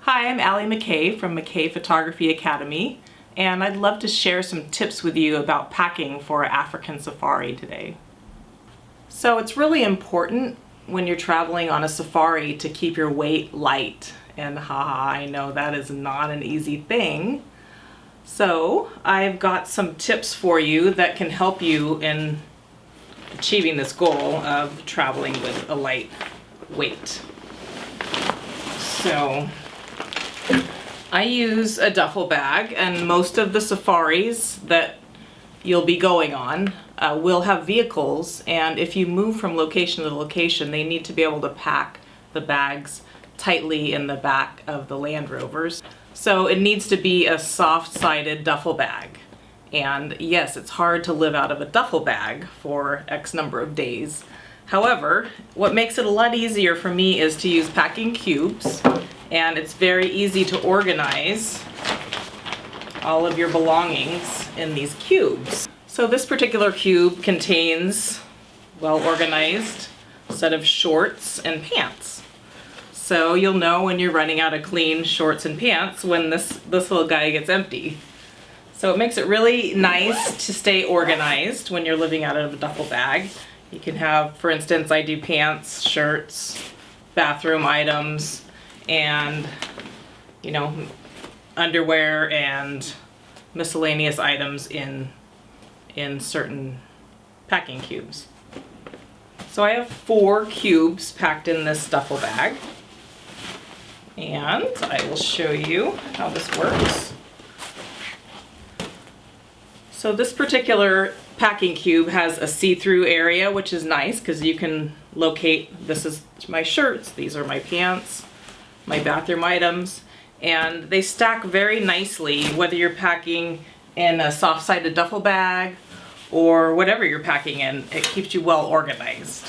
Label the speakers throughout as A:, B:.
A: Hi, I'm Allie McKay from McKay Photography Academy, and I'd love to share some tips with you about packing for an African safari today. So it's really important when you're traveling on a safari to keep your weight light, and haha, I know that is not an easy thing. So I've got some tips for you that can help you in achieving this goal of traveling with a light weight. So I use a duffel bag, and most of the safaris that you'll be going on will have vehicles, and if you move from location to location, they need to be able to pack the bags tightly in the back of the Land Rovers. So it needs to be a soft-sided duffel bag. And yes, it's hard to live out of a duffel bag for X number of days. However, what makes it a lot easier for me is to use packing cubes, and it's very easy to organize all of your belongings in these cubes. So this particular cube contains well-organized set of shorts and pants. So you'll know when you're running out of clean shorts and pants when this little guy gets empty. So it makes it really nice to stay organized when you're living out of a duffel bag. You can have, for instance, I do pants, shirts, bathroom items, and underwear and miscellaneous items in certain packing cubes. So I have 4 cubes packed in this duffel bag, and I will show you how this works. So this particular packing cube has a see-through area, which is nice because you can locate, this is my shirts, these are my pants, my bathroom items, and they stack very nicely whether you're packing in a soft-sided duffel bag or whatever you're packing in. It keeps you well organized.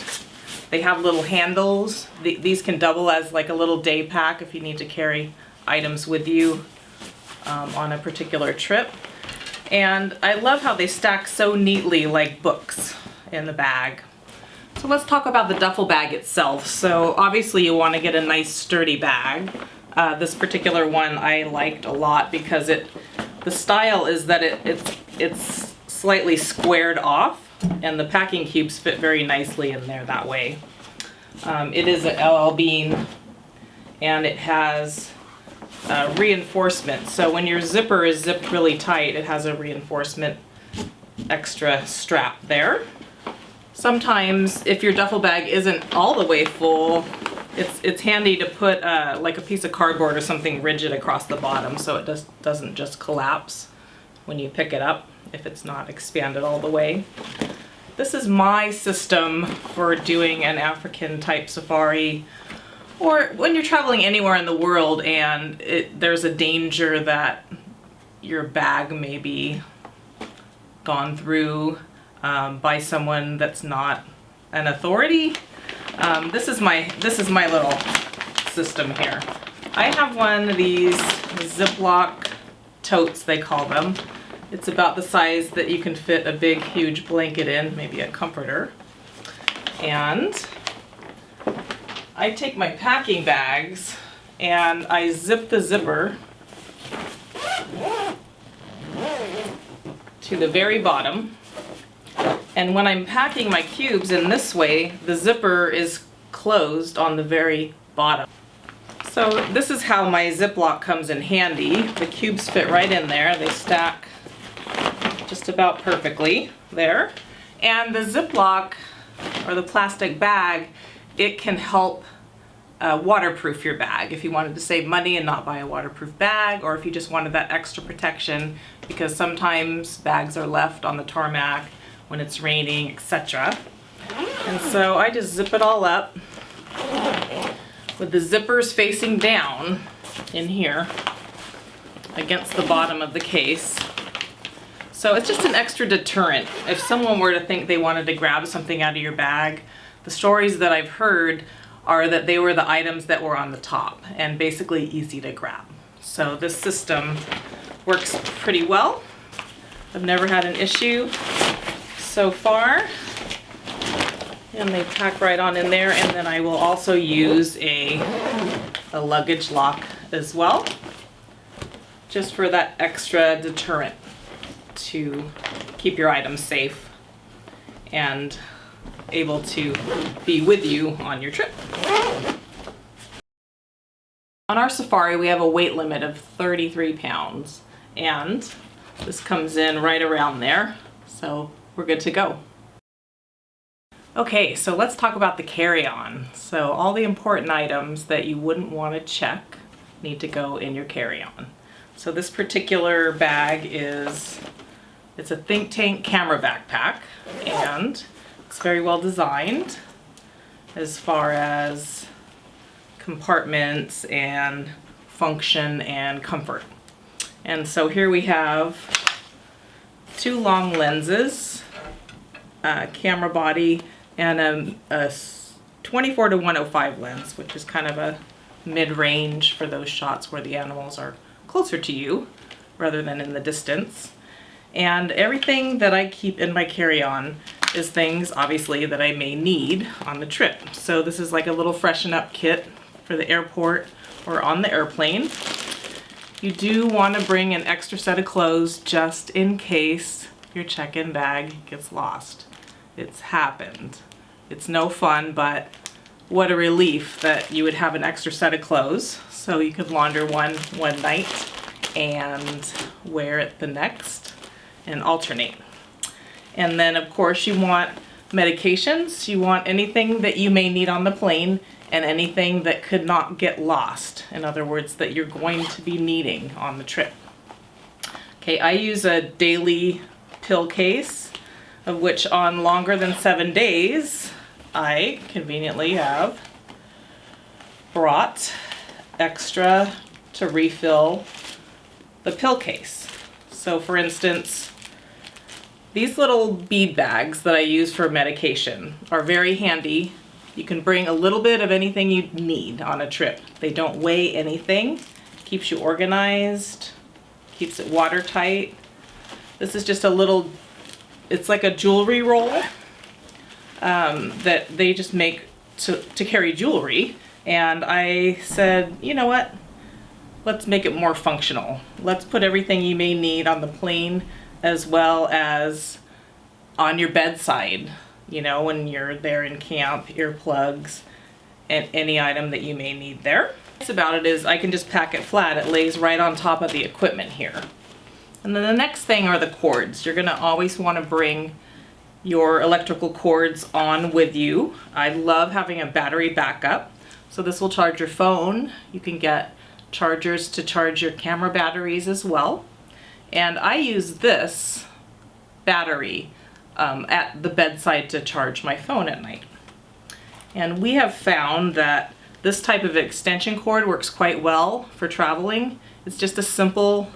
A: They have little handles. These can double as like a little day pack if you need to carry items with you on a particular trip. And I love how they stack so neatly like books in the bag. So let's talk about the duffel bag itself. So obviously you want to get a nice sturdy bag. This particular one I liked a lot because the style is that it's slightly squared off, and the packing cubes fit very nicely in there that way. It is an LL Bean, and it has reinforcement. So when your zipper is zipped really tight, it has a reinforcement extra strap there. Sometimes if your duffel bag isn't all the way full, it's handy to put like a piece of cardboard or something rigid across the bottom so it doesn't just collapse when you pick it up if it's not expanded all the way. This is my system for doing an African type safari, or when you're traveling anywhere in the world and there's a danger that your bag may be gone through by someone that's not an authority. This is my little system here. I have one of these Ziploc totes, they call them. It's about the size that you can fit a big, huge blanket in, maybe a comforter. And I take my packing bags and I zip the zipper to the very bottom. And when I'm packing my cubes in this way, the zipper is closed on the very bottom. So this is how my Ziploc comes in handy. The cubes fit right in there. They stack just about perfectly there. And the Ziploc, or the plastic bag, it can help waterproof your bag if you wanted to save money and not buy a waterproof bag, or if you just wanted that extra protection because sometimes bags are left on the tarmac when it's raining, etc. And so I just zip it all up with the zippers facing down in here against the bottom of the case. So it's just an extra deterrent. If someone were to think they wanted to grab something out of your bag, the stories that I've heard are that they were the items that were on the top and basically easy to grab. So this system works pretty well. I've never had an issue so far. And they pack right on in there, and then I will also use a a luggage lock as well, just for that extra deterrent to keep your items safe and able to be with you on your trip. On our safari, we have a weight limit of 33 pounds, and this comes in right around there, so we're good to go. Okay, so let's talk about the carry-on. So all the important items that you wouldn't want to check need to go in your carry-on. So this particular bag it's a Think Tank camera backpack, and it's very well designed as far as compartments and function and comfort. And so here we have 2 long lenses, camera body, and a 24 to 105 lens, which is kind of a mid-range for those shots where the animals are closer to you rather than in the distance. And everything that I keep in my carry-on is things, obviously, that I may need on the trip. So this is like a little freshen up kit for the airport or on the airplane. You do want to bring an extra set of clothes just in case your check-in bag gets lost. It's happened. It's no fun, but what a relief that you would have an extra set of clothes so you could launder one night and wear it the next and alternate. And then of course you want medications, you want anything that you may need on the plane and anything that could not get lost. In other words, that you're going to be needing on the trip. Okay, I use a daily pill case, of which on longer than 7 days, I conveniently have brought extra to refill the pill case. So for instance, these little bead bags that I use for medication are very handy. You can bring a little bit of anything you need on a trip. They don't weigh anything, keeps you organized, keeps it watertight. This is just a little, it's like a jewelry roll that they just make to carry jewelry. And I said, you know what? Let's make it more functional. Let's put everything you may need on the plane as well as on your bedside, you know, when you're there in camp, earplugs, and any item that you may need there. What's about it is I can just pack it flat. It lays right on top of the equipment here. And then the next thing are the cords. You're gonna always wanna bring your electrical cords on with you. I love having a battery backup. So this will charge your phone. You can get chargers to charge your camera batteries as well. And I use this battery at the bedside to charge my phone at night. And we have found that this type of extension cord works quite well for traveling. It's just a simple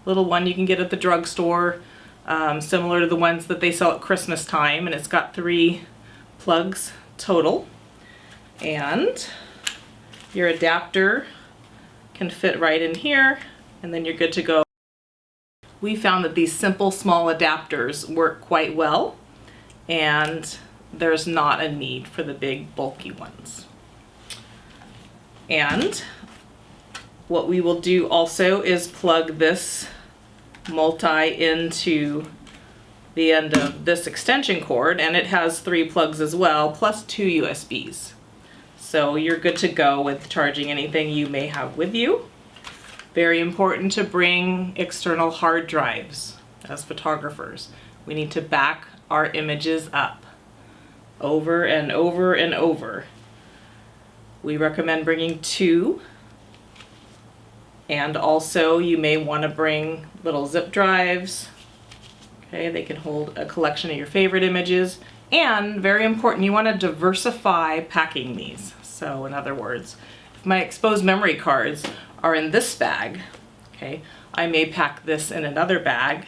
A: little one you can get at the drugstore, similar to the ones that they sell at Christmas time, and it's got 3 plugs total. And your adapter can fit right in here, and then you're good to go. We found that these simple small adapters work quite well, and there's not a need for the big bulky ones. And what we will do also is plug this multi into the end of this extension cord, and it has 3 plugs as well, plus 2 USBs. So you're good to go with charging anything you may have with you. Very important to bring external hard drives as photographers. We need to back our images up over and over and over. We recommend bringing 2. And also you may want to bring little zip drives. Okay, they can hold a collection of your favorite images. And very important, you want to diversify packing these. So in other words, if my exposed memory cards are in this bag, okay, I may pack this in another bag,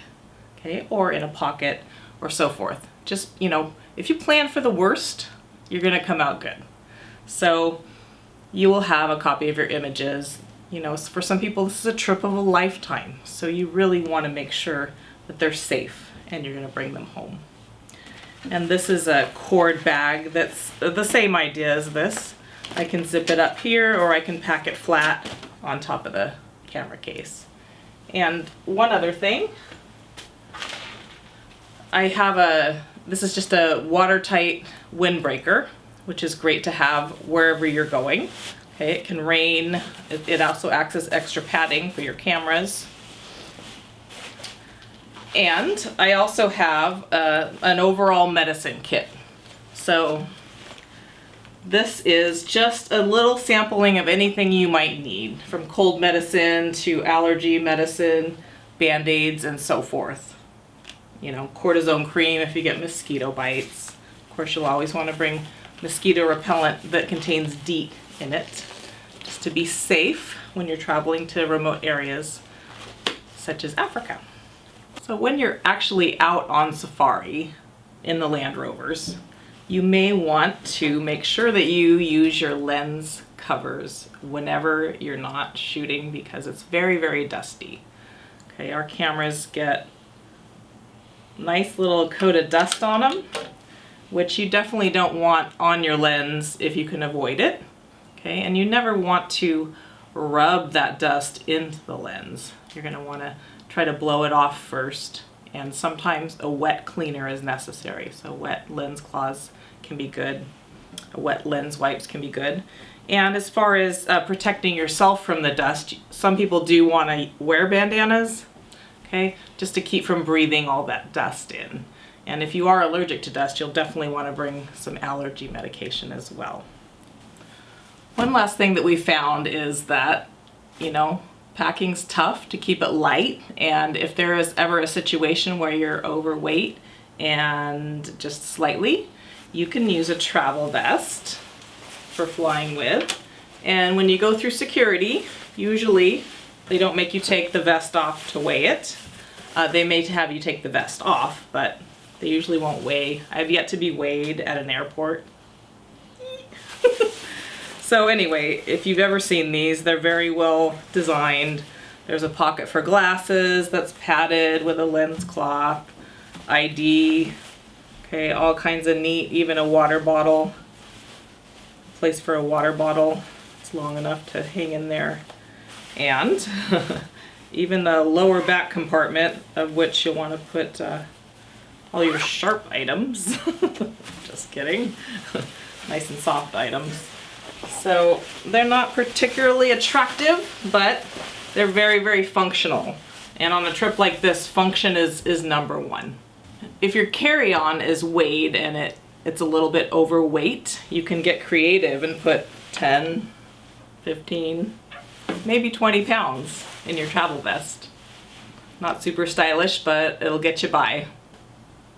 A: okay, or in a pocket or so forth. Just, you know, if you plan for the worst, you're gonna come out good. So you will have a copy of your images. You know, for some people this is a trip of a lifetime, so you really want to make sure that they're safe and you're going to bring them home. And this is a cord bag that's the same idea as this. I can zip it up here, or I can pack it flat on top of the camera case. And one other thing, I have this is just a watertight windbreaker, which is great to have wherever you're going. Okay, it can rain. It also acts as extra padding for your cameras. And I also have an overall medicine kit. So this is just a little sampling of anything you might need, from cold medicine to allergy medicine, Band-Aids, and so forth. You know, cortisone cream if you get mosquito bites. Of course, you'll always want to bring mosquito repellent that contains DEET in it, just to be safe when you're traveling to remote areas such as Africa. So when you're actually out on safari in the Land Rovers, you may want to make sure that you use your lens covers whenever you're not shooting, because it's very, very dusty. Okay, our cameras get nice little coat of dust on them, which you definitely don't want on your lens if you can avoid it. Okay, and you never want to rub that dust into the lens. You're going to want to try to blow it off first, and sometimes a wet cleaner is necessary. So wet lens cloths can be good. Wet lens wipes can be good. And as far as protecting yourself from the dust, some people do want to wear bandanas, okay, just to keep from breathing all that dust in. And if you are allergic to dust, you'll definitely want to bring some allergy medication as well. One last thing that we found is that, you know, packing's tough to keep it light, and if there is ever a situation where you're overweight and just slightly, you can use a travel vest for flying with. And when you go through security, usually they don't make you take the vest off to weigh it. They may have you take the vest off, but they usually won't weigh. I've yet to be weighed at an airport. So anyway, if you've ever seen these, they're very well designed. There's a pocket for glasses that's padded with a lens cloth, ID, okay, all kinds of neat, even a water bottle, place for a water bottle. It's long enough to hang in there. And even the lower back compartment, of which you'll want to put all your sharp items. Just kidding. Nice and soft items. So they're not particularly attractive, but they're very, very functional. And on a trip like this, function is number one. If your carry-on is weighed and it's a little bit overweight, you can get creative and put 10, 15, maybe 20 pounds in your travel vest. Not super stylish, but it'll get you by.